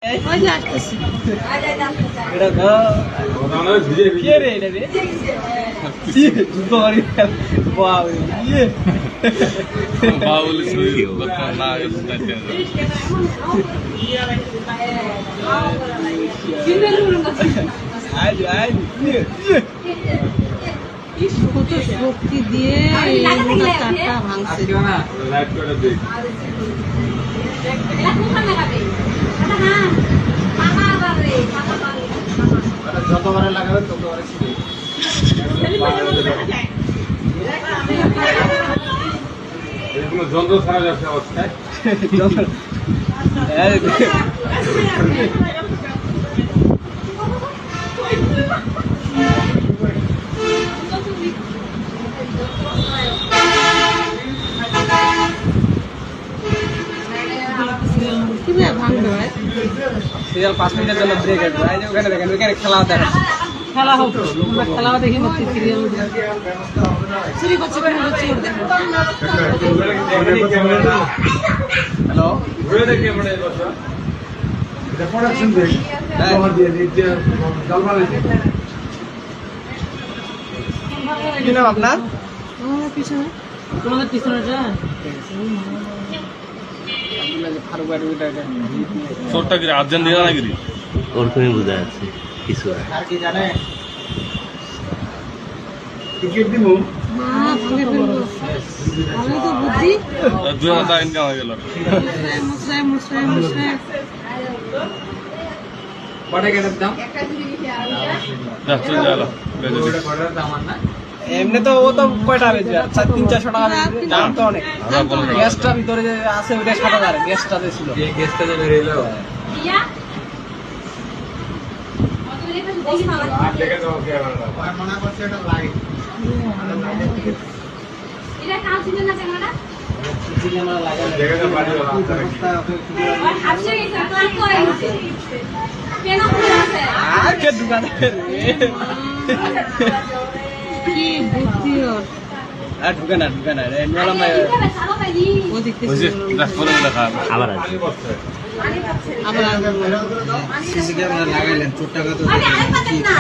কত শক্তি দিয়ে ভাঙছে। যতবারে লাগাবে ততবারে যন্ত্র ছাড়া যাচ্ছে অবস্থায় সিরিয়াল 5 মিনিটের জন্য ব্রেক আসবে। এই যে ওখানে দেখেন, ওখানে খেলা দেখা, খেলা হোক, আমরা খেলাও দেখি না। সিরিয়াল চুরি করছে চোর দেখো। হ্যালো ঘুরে দেখি আমরা এই বছর এটা প্রোডাকশন দেখ আমার দিয়ে দিতে জল বানাইছে কি নাম আপনার? আমাদের পিছনে, তোমাদের পিছনে যায় ফারুক ভাই চোরটা কি আর্জেন্টিনা নাকি? ওরকমই বোঝা যাচ্ছে কিছু। আর কি জানে টিকিট দিব মা ভাঙে ফেলবো। আমি তো বুদ্ধি 2000 ইনকাম হয়ে গেল। মুসরাই মুসরাই মুসরাই কটা গেটের দাম? যাচ্ছে গেল ওটা করার দাম আর না এমনি তো ও তো কয়টা বেচবে? 300-400 টাকা বেচবে, দাম তো অনেক। গ্যাসটা ভিতরে যে আছে ওইটা 7000, গ্যাসটা যে ছিল যে গেস্টটা যে বের হইলো আর দেখে দাও কে আমরা মনে করছে এটা লাইট এটা কাজ ছিল না ক্যামেরা সিনেমা লাগানো দেখে দাও বাড়ি ওরা হাসে গেছে ক্লাস করে গেছে কেন করে আছে আর কে দোকানে কি বুদ্ধি ওর। আর ঢুকে না এমনি ভাই সারা পাইনি ও দেখতে ওই যে দেখ করে দেখা আবার আসবে। আবার সিসি ক্যামেরা লাগাইলেন, চোর টাকা তো আরে আর পাতেন না